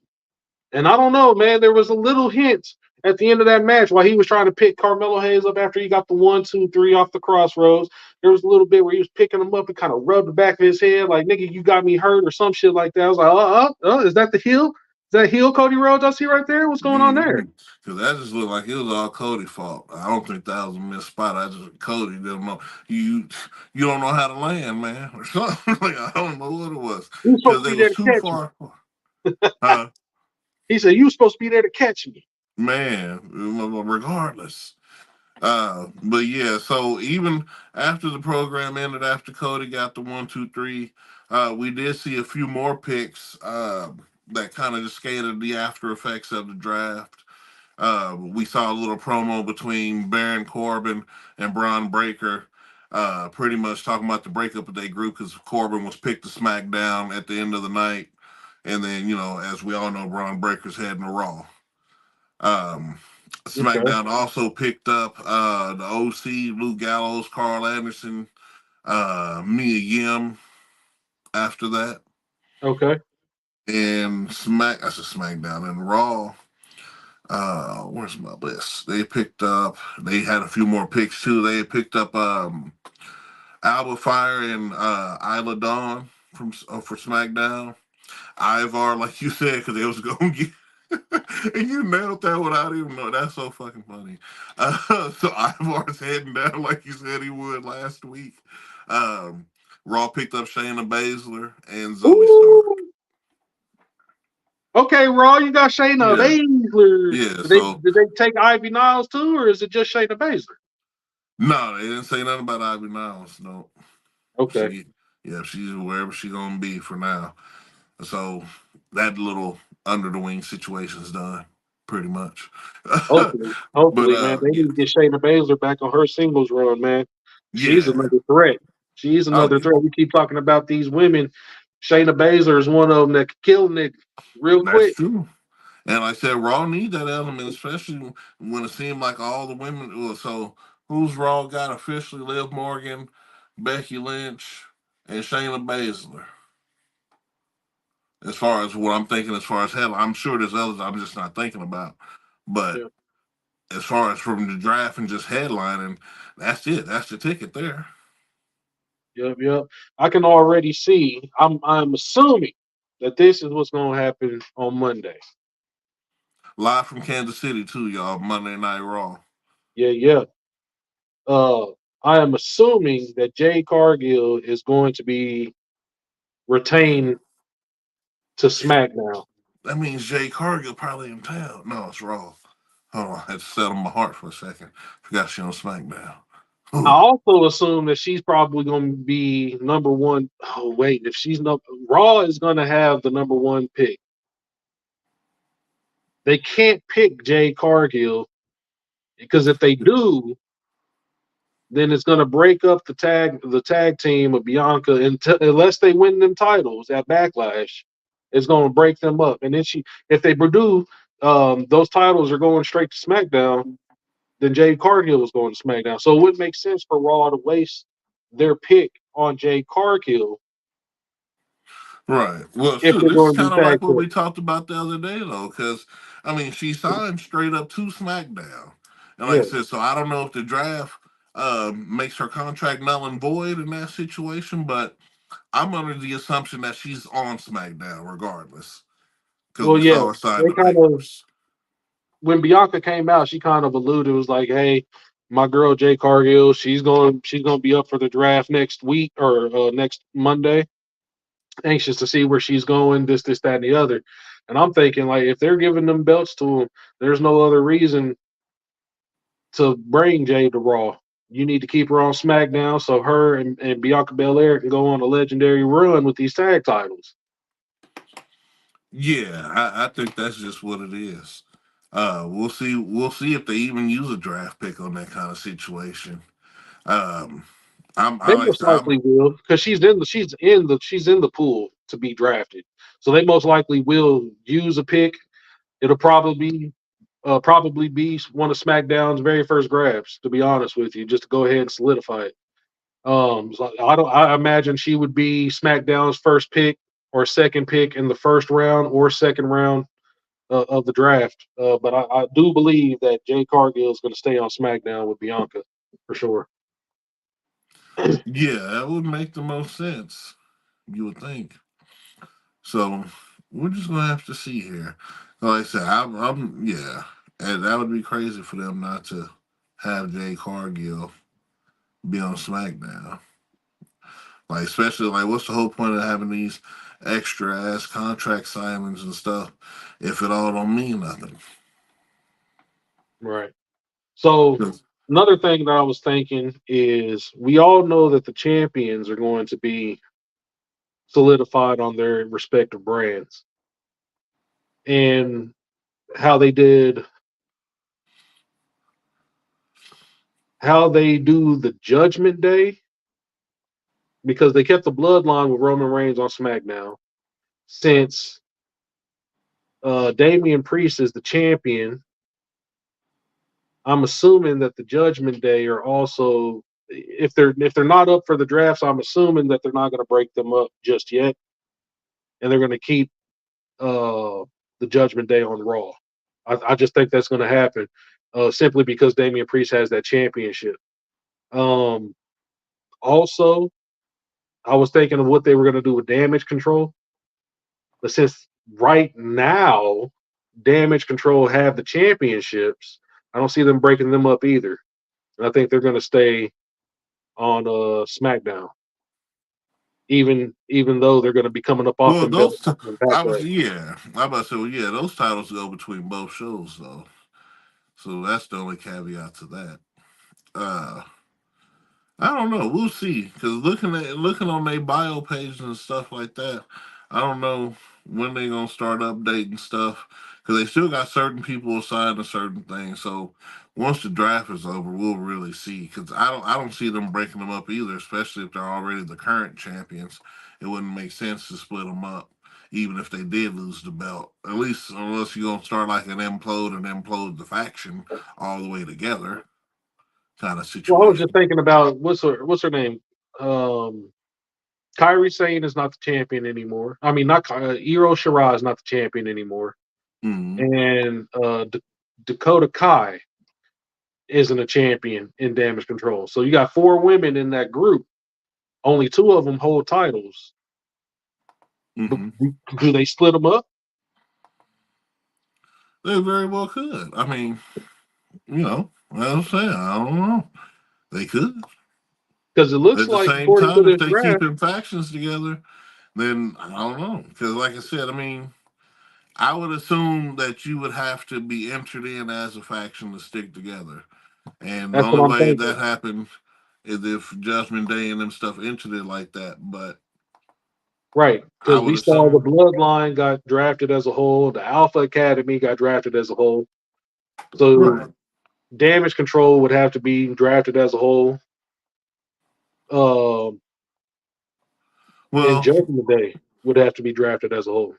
And I don't know, man. There was a little hint at the end of that match while he was trying to pick Carmelo Hayes up after he got the 1, 2, 3 off the crossroads. There was a little bit where he was picking him up and kind of rubbed the back of his head, like, nigga, you got me hurt or some shit like that. I was like, is that the heel? Is that heel Cody Rhodes I see right there? What's going on there? because that just looked like it was all Cody's fault. I don't think that was a missed spot. I just Cody didn't know you don't know how to land, man, or something. Like I don't know what it was You were supposed because to they be there was to too catch me. far. Huh? He said, you were supposed to be there to catch me. Man, regardless. But yeah, so even after the program ended, after Cody got the 1, 2, 3, we did see a few more picks that kind of just skated the after effects of the draft. We saw a little promo between Baron Corbin and Braun Breaker, pretty much talking about the breakup of their group because Corbin was picked to SmackDown at the end of the night, and then as we all know, Braun Breaker's heading to Raw. Um, Okay. SmackDown also picked up the OC, Luke Gallows, Carl Anderson, Mia Yim after that. Okay. And I said SmackDown and Raw. Where's my list? They had a few more picks too. They picked up Alba Fire and Isla Dawn for SmackDown. Ivar, like you said, because they was going to get. And you nailed that without even knowing. That's so fucking funny. So Ivar's heading down like you said he would last week. Um, Raw picked up Shayna Baszler and Zoe Stark. Ooh. Okay, Raw, you got Shayna Yeah, Baszler. yeah. Did they So did they take Ivy Niles too, or is it just Shayna Baszler? no, they didn't say nothing about Ivy Niles. No, Okay. she, yeah, she's wherever she gonna be for now. So that little under the wing situation's done pretty much. Hopefully, But hopefully, man, they yeah, need to get Shayna Baszler back on her singles run, man. She's yeah. another threat. She's Oh another yeah, threat. We keep talking about these women. Shayna Baszler is one of them that could kill Nick real that's quick. true. And like I said, Raw need that element, especially when it seemed like all the women. Well, so who's Raw got officially? Liv Morgan, Becky Lynch, and Shayna Baszler. As far as what I'm thinking, as far as hell, I'm sure there's others I'm just not thinking about. But Yeah. as far as from the draft and just headlining, that's it. That's the ticket there. Yep, yep. I can already see. I'm assuming that this is what's going to happen on Monday. Live from Kansas City too, y'all. Monday Night Raw. Yeah, yeah. Uh, I am assuming that Jay Cargill is going to be retained to SmackDown. That means Jay Cargill probably in town. No, it's Raw. Hold on, I had to settle my heart for a second. Forgot she on SmackDown. I Ooh. also assume that she's probably going to be number one. Oh wait, if she's not, Raw is going to have the number one pick. They can't pick Jay Cargill because if they do, then it's going to break up the tag team of Bianca unless they win them titles at Backlash. It's going to break them up, and then if they do, those titles are going straight to SmackDown. Then Jade Cargill was going to SmackDown, so it wouldn't make sense for Raw to waste their pick on Jade Cargill Right. Well, if shoot, they're this is going to kind do of tag like what team. we talked about the other day, though, because I mean, she signed straight up to SmackDown, and like I Yeah. said, so I don't know if the draft makes her contract null and void in that situation, but I'm under the assumption that she's on SmackDown regardless, because Well, we yeah, saw her sign they the kind of papers. when Bianca came out, she kind of alluded, it was like, hey, my girl Jay Cargill, she's going to be up for the draft next week or next Monday. Anxious to see where she's going, this, that, and the other. And I'm thinking, like, if they're giving them belts to them, there's no other reason to bring Jay to Raw. You need to keep her on SmackDown so her and Bianca Belair can go on a legendary run with these tag titles. Yeah, I think that's just what it is. We'll see. We'll see if they even use a draft pick on that kind of situation. Um, I They like most to. likely will because she's in the pool to be drafted. So they most likely will use a pick. It'll probably be one of SmackDown's very first grabs. To be honest with you, just to go ahead and solidify it. So I imagine she would be SmackDown's first pick or second pick in the first round or second round of the draft. But I do believe that Jay Cargill is going to stay on SmackDown with Bianca for sure. Yeah, that would make the most sense. You would think. So we're just gonna have to see here. Like I said, yeah, and that would be crazy for them not to have Jay Cargill be on SmackDown. Like, especially like, what's the whole point of having these extra ass contract signings and stuff if it all don't mean nothing? Right. So 'Cause- another thing that I was thinking is we all know that the champions are going to be solidified on their respective brands and how they did how they do the Judgment Day because they kept the bloodline with Roman Reigns on SmackDown. Since Damian Priest is the champion, I'm assuming that the Judgment Day are also if they're not up for the drafts, I'm assuming that they're not going to break them up just yet, and they're going to keep uh, the Judgment Day on Raw. I just think that's going to happen simply because Damian Priest has that championship. Um, Also, I was thinking of what they were going to do with Damage Control, but since right now Damage Control have the championships, I don't see them breaking them up either. And I think they're going to stay on SmackDown, even though they're going to be coming up off well, them belts. I Impact was Wrestling. yeah, I about to say, well, yeah, those titles go between both shows though, so that's the only caveat to that. Uh, I don't know. We'll see. Because looking on their bio pages and stuff like that, I don't know when they gonna start updating stuff. Because they still got certain people assigned to certain things. So once the draft is over, we'll really see. Because I don't see them breaking them up either. Especially if they're already the current champions, it wouldn't make sense to split them up. Even if they did lose the belt, at least unless you're gonna start like an implode and implode the faction all the way together kind of Well, I was just situation. thinking about what's her name. Um, Kyrie Sane is not the champion anymore. I mean, not Iro Shirai is not the champion anymore, Mm-hmm. and Dakota Kai isn't a champion in Damage Control. So you got four women in that group. Only two of them hold titles. Mm-hmm. Do they split them up? They very well could. I mean, what I'm saying, I don't know. They could. Because it looks At the like, same according to time, if this they keep draft, in factions together, then I don't know. Because, like I said, I mean, I would assume that you would have to be entered in as a faction to stick together. And the that's what only I'm way thinking. that happened is if Judgment Day and them stuff entered it like that. But Right. I Because would we saw the assume, Bloodline got drafted as a whole, the Alpha Academy got drafted as a whole. So right. Damage Control would have to be drafted as a whole. Um, and Well, Judgment Day would have to be drafted as a whole.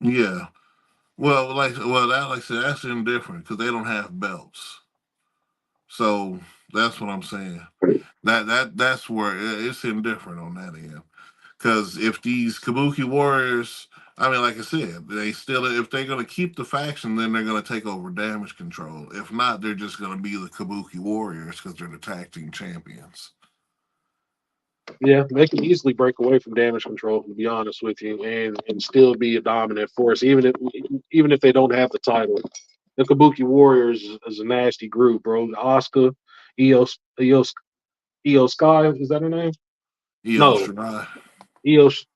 yeah. That, like I said, that's indifferent because they don't have belts. So that's what I'm saying. That's where it's indifferent on that end. Because if these Kabuki warriors, I mean, like I said, they still if they're gonna keep the faction, then they're gonna take over damage control. If not, they're just gonna be the Kabuki warriors because they're the tag team champions. Yeah, they can easily break away from Damage Control, to be honest with you, and still be a dominant force, even if they don't have the title. The Kabuki Warriors is a nasty group, bro. Oscar, Eos, Eos, Eos Sky, is that her name? Io No, Shirai. Eos.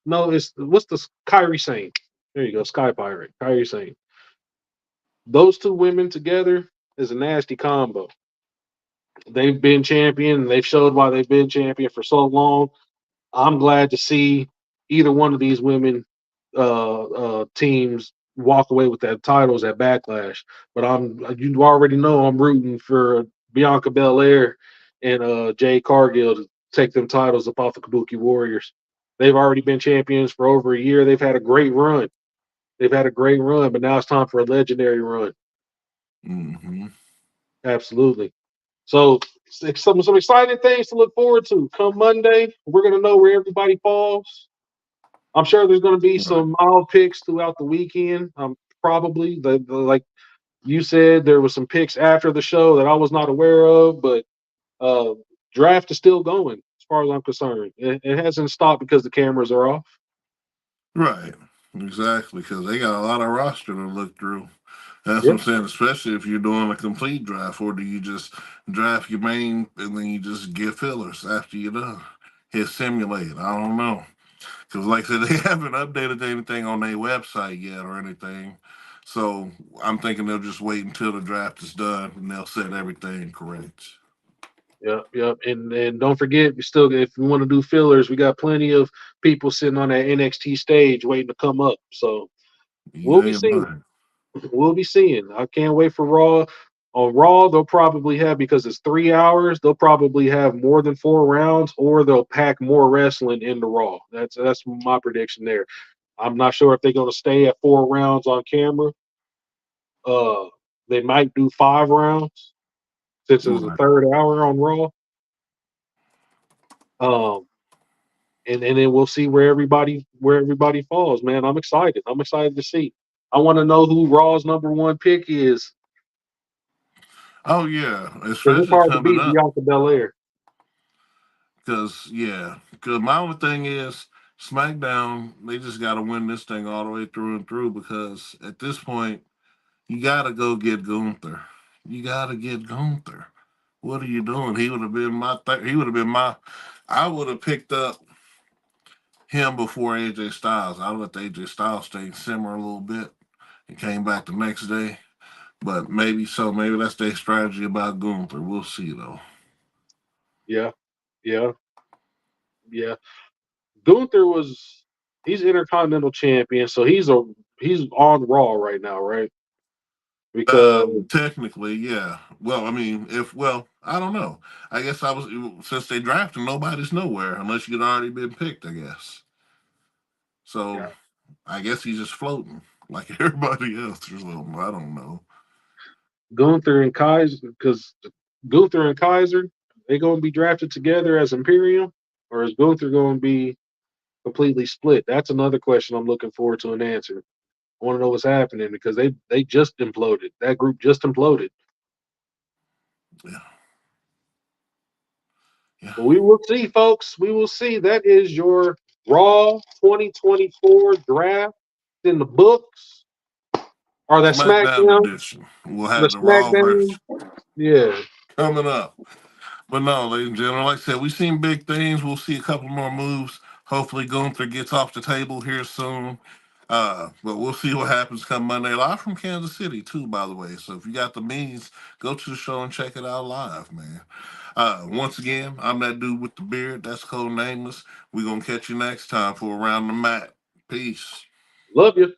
No, it's what's the Kyrie Saint? There you go, Sky Pirate, Kyrie Saint. Those two women together is a nasty combo. They've been champion. They've showed why they've been champion for so long. I'm glad to see either one of these women teams walk away with that titles at Backlash. But you already know I'm rooting for Bianca Belair and Jay Cargill to take them titles up off the Kabuki Warriors. They've already been champions for over a year. They've had a great run. They've had a great run, but now it's time for a legendary run. Mm-hmm. Absolutely. So some exciting things to look forward to. Come Monday, we're gonna know where everybody falls. I'm sure there's going to be Right. some mild picks throughout the weekend. Probably like you said, there was some picks after the show that I was not aware of, but uh, draft is still going as far as I'm concerned. It hasn't stopped because the cameras are off. Right. Exactly. Because they got a lot of roster to look through. That's what Yeah, I'm saying, especially if you're doing a complete draft, or do you just draft your main and then you just get fillers after you're done? Hit simulate. I don't know. Because, like I said, they haven't updated anything on their website yet or anything. So I'm thinking they'll just wait until the draft is done and they'll set everything correct. yeah. And don't forget, we still if we want to do fillers, we got plenty of people sitting on that NXT stage waiting to come up. So You we'll be ain't seeing. lying. We'll be seeing. I can't wait for Raw. On Raw, they'll probably have because it's 3 hours. They'll probably have more than 4 rounds, or they'll pack more wrestling into Raw. That's my prediction there. I'm not sure if they're going to stay at 4 rounds on camera. Uh, they might do 5 rounds since it's the Right. third hour on Raw. Um, and then we'll see where everybody falls. Man, I'm excited. I'm excited to see. I want to know who Raw's number one pick is Oh, yeah. because it's Especially hard to coming beat up. Bianca Belair. Because, yeah. Because my only thing is, SmackDown, they just got to win this thing all the way through and through because at this point, you got to go get Gunther. You got to get Gunther. What are you doing? He would have been my. He would have been my. I would have picked up him before AJ Styles. I let the AJ Styles thing simmer a little bit and came back the next day. But maybe so. Maybe that's their strategy about Gunther. We'll see though. Yeah, yeah, yeah. Gunther was he's Intercontinental Champion, so he's on Raw right now, right? Because Technically, yeah. Well, I mean, if I don't know. I guess I was since they drafted nobody's nowhere unless you'd already been picked. I guess so. yeah, I guess he's just floating like everybody else or something. I don't know. Gunther and Kaiser, because Gunther and Kaiser, they going to be drafted together as Imperium, or is Gunther going to be completely split? That's another question I'm looking forward to an answer. I want to know what's happening because they just imploded. That group just imploded. Yeah, yeah. But we will see, folks. We will see. That is your Raw 2024 draft in the books. Or that SmackDown SmackDown. edition. We'll The have the Raw SmackDown. version Yeah. coming up. But no, ladies and gentlemen, like I said, we've seen big things. We'll see a couple more moves. Hopefully, Gunther gets off the table here soon. But we'll see what happens come Monday. Live from Kansas City, too, by the way. So if you got the means, go to the show and check it out live, man. Once again, I'm that dude with the beard. That's code Nameless. We're going to catch you next time for Around the Mat. Peace. Love you.